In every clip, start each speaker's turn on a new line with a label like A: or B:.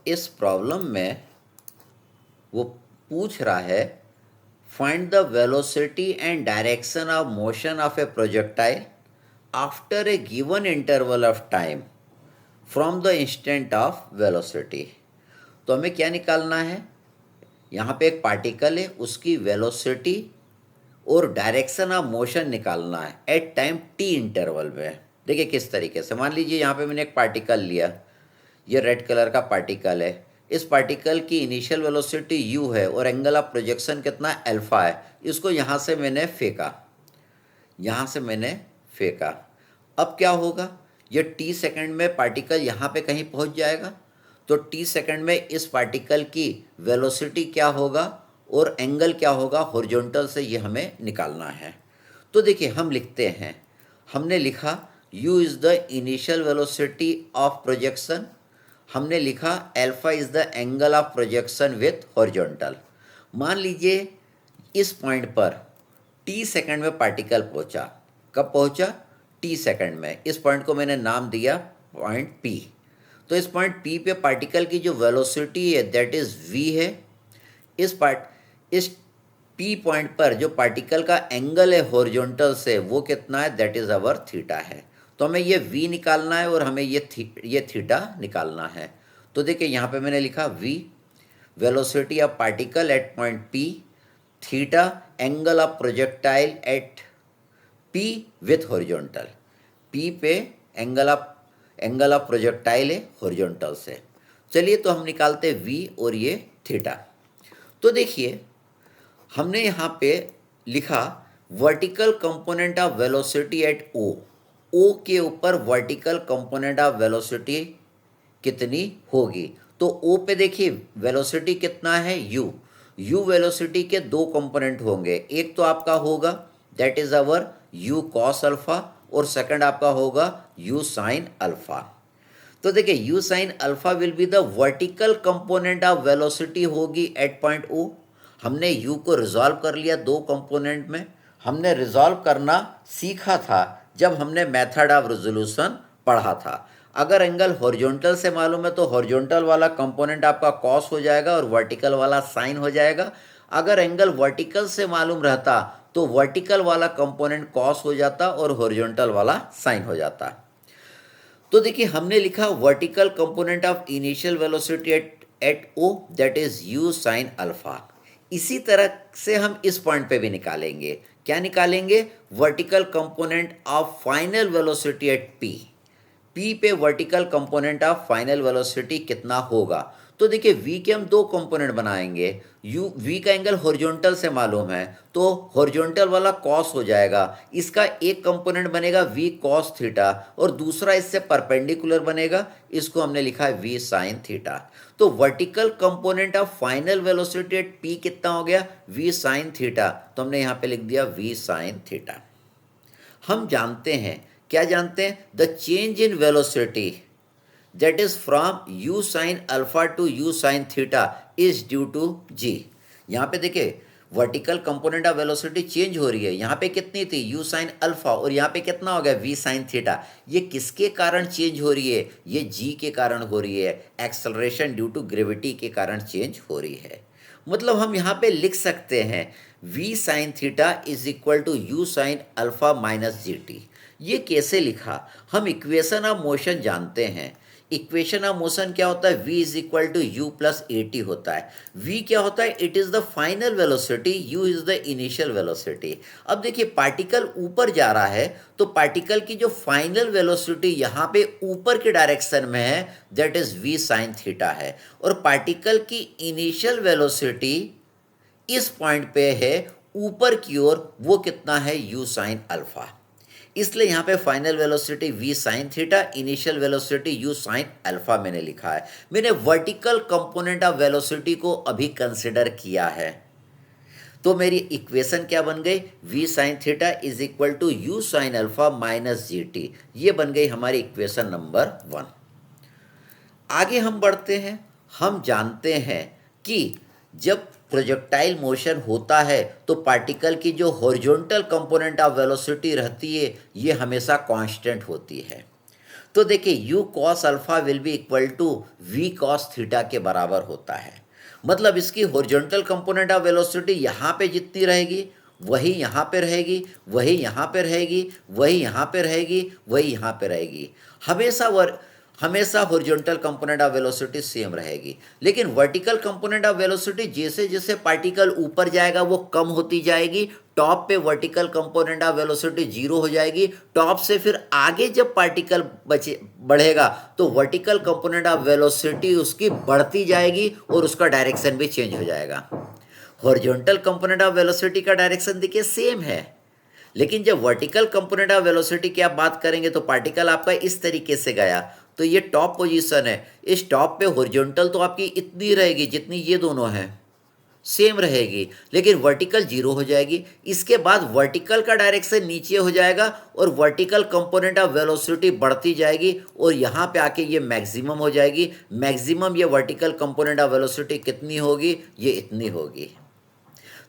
A: इस प्रॉब्लम में वो पूछ रहा है find the velocity and direction of motion of A projectile after a given interval of time from the instant of velocity. तो हमें क्या निकालना है, यहाँ पे एक पार्टिकल है, उसकी वेलोसिटी और डायरेक्शन ऑफ मोशन निकालना है एट टाइम टी इंटरवल में। देखिए किस तरीके से, मान लीजिए यहाँ पे मैंने एक पार्टिकल लिया, ये रेड कलर का पार्टिकल है। इस पार्टिकल की इनिशियल वेलोसिटी u है और एंगल ऑफ प्रोजेक्शन कितना अल्फा है। इसको यहाँ से मैंने फेंका, यहाँ से मैंने फेंका। अब क्या होगा, ये t सेकंड में पार्टिकल यहाँ पे कहीं पहुँच जाएगा, तो t सेकंड में इस पार्टिकल की वेलोसिटी क्या होगा और एंगल क्या होगा हॉरिजॉन्टल से, ये हमें निकालना है। तो देखिए हम लिखते हैं, हमने लिखा u is the initial velocity of projection, हमने लिखा alpha is the angle of projection with horizontal. मान लीजिए इस पॉइंट पर t सेकंड में पार्टिकल पहुंचा। कब पहुंचा? t सेकंड में। इस पॉइंट को मैंने नाम दिया पॉइंट p। तो इस पॉइंट p पे पार्टिकल की जो वेलोसिटी है दैट इज़ v है। इस p पॉइंट पर जो पार्टिकल का एंगल है हॉरिजॉन्टल से वो कितना है, दैट इज़ अवर थीटा है। तो हमें ये v निकालना है और हमें ये थीटा निकालना है। तो देखिए यहाँ पे मैंने लिखा v velocity of particle at point p, theta angle of projectile eight p with horizontal. p पे एंगल ऑफ प्रोजेक्टाइल है हॉरिजॉन्टल से। चलिए तो हम निकालते v और ये थीटा। तो देखिए हमने यहाँ पे लिखा vertical component of velocity at o। o के ऊपर वर्टिकल कंपोनेंट ऑफ वेलोसिटी कितनी होगी, तो o पे देखिए वेलोसिटी कितना है u वेलोसिटी के दो कंपोनेंट होंगे, एक तो आपका होगा that is our u cos alpha और सेकंड आपका होगा u sin अल्फा। तो देखिए u sin alpha will be the vertical component of velocity होगी एट पॉइंट o। हमने u को रिजॉल्व कर लिया दो कंपोनेंट में। हमने रिजॉल्व करना सीखा था जब हमने मेथड ऑफ रेजोल्यूशन पढ़ा था। अगर एंगल हॉरिजॉन्टल से मालूम है तो हॉरिजॉन्टल वाला कंपोनेंट आपका कॉस हो जाएगा और वर्टिकल वाला साइन हो जाएगा। अगर एंगल वर्टिकल से मालूम रहता तो वर्टिकल वाला कंपोनेंट कॉस हो जाता और हॉरिजॉन्टल वाला साइन हो जाता। तो देखिए हमने लिखा vertical component of initial velocity at O that is u sin alpha. इसी तरह से हम इस पॉइंट पे भी निकालेंगे। क्या निकालेंगे? Vertical component of final velocity at p। p पे vertical component of final velocity कितना होगा। तो देखिए v के हम दो कंपोनेंट बनाएंगे। v का एंगल हॉरिजॉन्टल से मालूम है तो हॉरिजॉन्टल वाला cos हो जाएगा। इसका एक कंपोनेंट बनेगा v cos थीटा और दूसरा इससे परपेंडिकुलर बनेगा, इसको हमने लिखा है v sin थीटा। तो vertical component of final velocity at p कितना हो गया? v sin theta. तो हमने यहाँ पे लिख दिया v sin थीटा। हम जानते हैं, क्या जानते हैं? The change in velocity that is from u sin alpha to u sin theta is due to g। यहाँ पे देखिए vertical component of velocity change हो रही है। यहाँ पे कितनी थी? u sin अल्फा और यहाँ पे कितना हो गया? v sin theta. ये किसके कारण चेंज हो रही है? ये g के कारण हो रही है। एक्सेलरेशन ड्यू टू ग्रेविटी के कारण चेंज हो रही है। मतलब हम यहाँ पे लिख सकते हैं v sin theta is equal to u sin alpha minus gt। ये कैसे लिखा? हम इक्वेशन ऑफ मोशन जानते हैं। इक्वेशन ऑफ मोशन क्या होता है? v is equal to u plus a t होता है। v क्या होता है? It is the final velocity, u is the initial velocity. अब देखिए पार्टिकल ऊपर जा रहा है तो पार्टिकल की जो फाइनल वेलोसिटी यहाँ पे ऊपर के डायरेक्शन में है that is v sine theta है, और पार्टिकल की इनिशियल वेलोसिटी इस पॉइंट पे है ऊपर की ओर, वो कितना है? u sine alpha. इसलिए यहाँ पे final velocity v sine theta, initial velocity u sine alpha मैंने लिखा है। मैंने वर्टिकल कंपोनेंट ऑफ वेलोसिटी को अभी कंसिडर किया है। तो मेरी इक्वेशन क्या बन गई? v sine theta is equal to u sine alpha minus gt। ये बन गई हमारी इक्वेशन नंबर 1। आगे हम बढ़ते हैं। हम जानते हैं कि जब प्रोजेक्टाइल मोशन होता है तो पार्टिकल की जो हॉरिजॉन्टल कंपोनेंट ऑफ वेलोसिटी रहती है ये हमेशा कांस्टेंट होती है। तो देखिए u cos alpha will be equal to v cos theta के बराबर होता है। मतलब इसकी हॉरिजॉन्टल कंपोनेंट ऑफ वेलोसिटी यहाँ पे जितनी रहेगी वही यहाँ पे रहेगी, वही यहाँ पे रहेगी, वही यहाँ पे रहेगी, वही यहाँ पे रहेगी। हमेशा horizontal component of velocity same रहेगी। लेकिन वर्टिकल कंपोनेंट ऑफ वेलोसिटी जैसे जैसे पार्टिकल ऊपर जाएगा वो कम होती जाएगी। टॉप पे vertical component of velocity zero हो जाएगी। टॉप से फिर आगे जब पार्टिकल बढ़ेगा तो वर्टिकल कंपोनेंट ऑफ वेलोसिटी उसकी बढ़ती जाएगी और उसका डायरेक्शन भी चेंज हो जाएगा। हॉरिजॉन्टल कंपोनेंट ऑफ वेलोसिटी का डायरेक्शन देखिए सेम है, लेकिन जब वर्टिकल कंपोनेंट ऑफ वेलोसिटी की आप बात करेंगे तो पार्टिकल आपका इस तरीके से गया तो ये टॉप पोजीशन है। इस टॉप पे हॉरिजॉन्टल तो आपकी इतनी रहेगी जितनी ये दोनों हैं, सेम रहेगी, लेकिन वर्टिकल जीरो हो जाएगी। इसके बाद वर्टिकल का डायरेक्शन नीचे हो जाएगा और वर्टिकल कंपोनेंट ऑफ वेलोसिटी बढ़ती जाएगी और यहाँ पे आके ये मैक्सिमम हो जाएगी। मैक्सिमम ये वर्टिकल कंपोनेंट ऑफ वेलोसिटी कितनी होगी, ये इतनी होगी।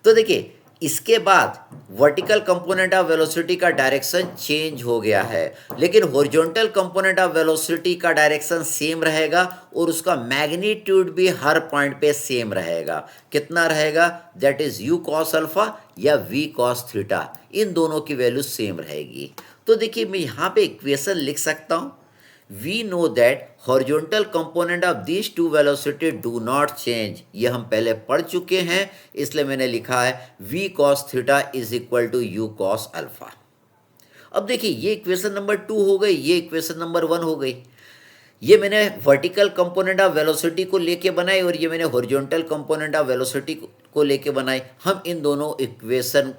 A: तो देखिए इसके बाद वर्टिकल कंपोनेंट ऑफ वेलोसिटी का डायरेक्शन चेंज हो गया है, लेकिन हॉरिजॉन्टल कंपोनेंट ऑफ वेलोसिटी का डायरेक्शन सेम रहेगा और उसका मैग्नीट्यूड भी हर पॉइंट पे सेम रहेगा। कितना रहेगा, that is you cos alpha या वी कॉस थीटा, इन दोनों की वैल्यू सेम रहेगी। तो देखिए मैं यहाँ पे इक्वेशन लिख सकता हूँ, we know that horizontal component of these two velocity do not change। ये हम पहले पढ़ चुके हैं, इसलिए मैंने लिखा है v cos थीटा is equal to u cos alpha. अब देखिए ये इक्वेशन नंबर 2 हो गई, ये इक्वेशन नंबर 1 हो गई। ये मैंने वर्टिकल कंपोनेंट ऑफ वेलोसिटी को लेके बनाई और ये मैंने हॉरिजॉन्टल कंपोनेंट ऑफ वेलोसिटी को लेके बनाई। हम इन दोनों इक्वेशन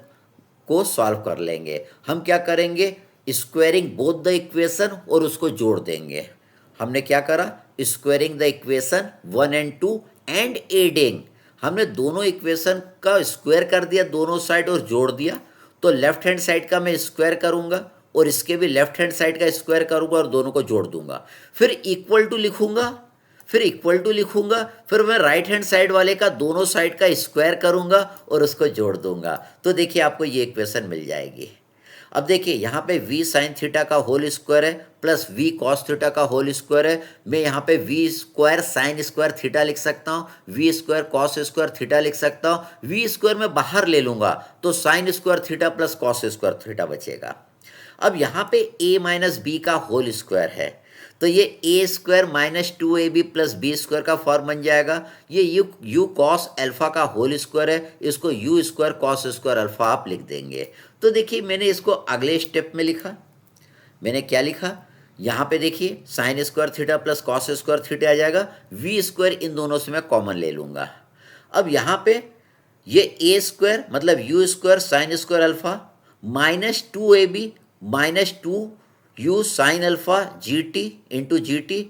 A: को सॉल्व कर लेंगे। हम क्या करेंगे, स्क्वायरिंग बोथ द इक्वेशन और उसको जोड़ देंगे। हमने क्या करा, squaring the equation 1 and 2 and adding. हमने दोनों इक्वेशन का स्क्वायर कर दिया दोनों साइड और जोड़ दिया। तो लेफ्ट हैंड साइड का मैं स्क्वायर करूंगा और इसके भी लेफ्ट हैंड साइड का स्क्वायर करूंगा और दोनों को जोड़ दूंगा। फिर इक्वल टू लिखूंगा, फिर मैं राइट हैंड साइड वाले का दोनों साइड का स्क्वायर करूंगा और उसको जोड़ दूंगा। तो देखिए आपको ये इक्वेशन मिल जाएगी। अब देखिए यहाँ पे v साइन थीटा का होल स्क्वायर है प्लस v कॉस थीटा का होल स्क्वायर है। मैं यहाँ पे v square sine square theta लिख सकता हूँ, v square cos square theta लिख सकता हूँ। v स्क्वायर मैं बाहर ले लूँगा तो sine square theta plus cos square theta बचेगा। अब यहाँ पे a माइनस बी का होल स्क्वायर है तो ये a square minus 2ab plus b square का फॉर्म बन जाएगा। ये यू कॉस अल्फा का होल स्क्वायर है, इसको u square cos square alpha आप लिख देंगे। तो देखिए मैंने इसको अगले स्टेप में लिखा। मैंने क्या लिखा, यहाँ पे देखिए sine square theta plus cos square theta आ जाएगा। वी स्क्वायर इन दोनों से मैं कॉमन ले लूँगा। अब यहाँ पे ये ए स्क्वायर मतलब u square sine square alpha minus 2ab minus 2 u sine alpha g t into g t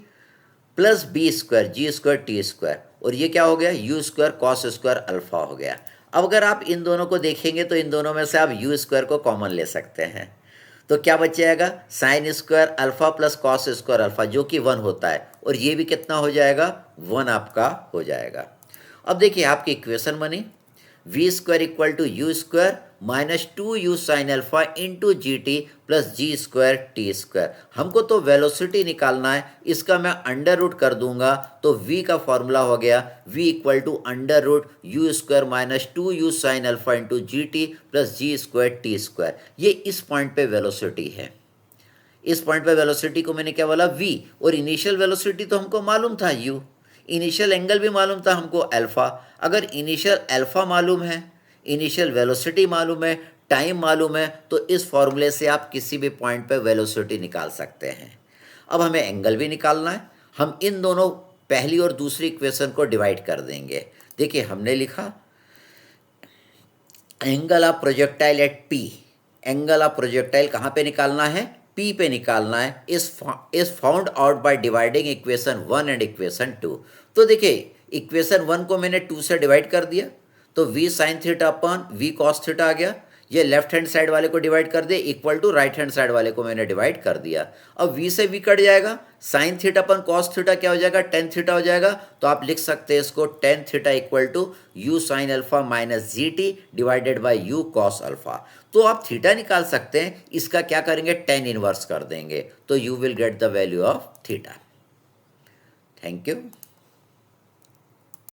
A: plus b square g square t square, और ये क्या हो गया, u square cos square alpha हो गया। अब अगर आप इन दोनों को देखेंगे तो इन दोनों में से आप यू स्क्वायर को कॉमन ले सकते हैं। तो क्या बच जाएगा, sign square alpha plus cos square alpha जो कि 1 होता है, और ये भी कितना हो जाएगा, 1 आपका हो जाएगा। अब देखिए आपकी इक्वेशन बनी v square equal to u square minus 2u sine alpha into g t plus g square t square. हमको तो वेलोसिटी निकालना है, इसका मैं अंडर रूट कर दूंगा तो v का फॉर्मूला हो गया v equal to under root u square minus 2u sine alpha into g t plus g square t square. ये इस पॉइंट पे वेलोसिटी है। इस पॉइंट पे वेलोसिटी को मैंने क्या बोला, v, और इनिशियल वेलोसिटी तो हमको मालूम था u, इनिशियल एंगल भी मालूम था हमको अल्फा। अगर इनिशियल अल्फा मालूम है, इनिशियल वेलोसिटी मालूम है, टाइम मालूम है, तो इस फॉर्मूले से आप किसी भी पॉइंट पे वेलोसिटी निकाल सकते हैं। अब हमें एंगल भी निकालना है। हम इन दोनों पहली और दूसरी इक्वेशन को डिवाइड कर देंगे। देखिए हमने लिखा angle of projectile eight P। Angle of projectile कहाँ पे निकालना है, P पे निकालना है। इस found out by dividing equation 1 and equation 2। तो देखिए इक्वेशन 1 को मैंने 2 से डिवाइड कर दिया तो v sine theta upon v cos theta आ गया। ये लेफ्ट हैंड साइड वाले को डिवाइड कर दिया equal to right hand side वाले को मैंने डिवाइड कर दिया। अब v से v कट जाएगा, साइन थीटा अपन कॉस थीटा क्या हो जाएगा, टेन थीटा हो जाएगा। तो आप लिख सकते हैं इसको tan theta equal to u sine alpha minus g t divided by u cos alpha. तो आप थीटा निकाल सकते हैं, इसका क्या करेंगे, टेन इनवर्स कर देंगे, तो you will get the value of theta. Thank you.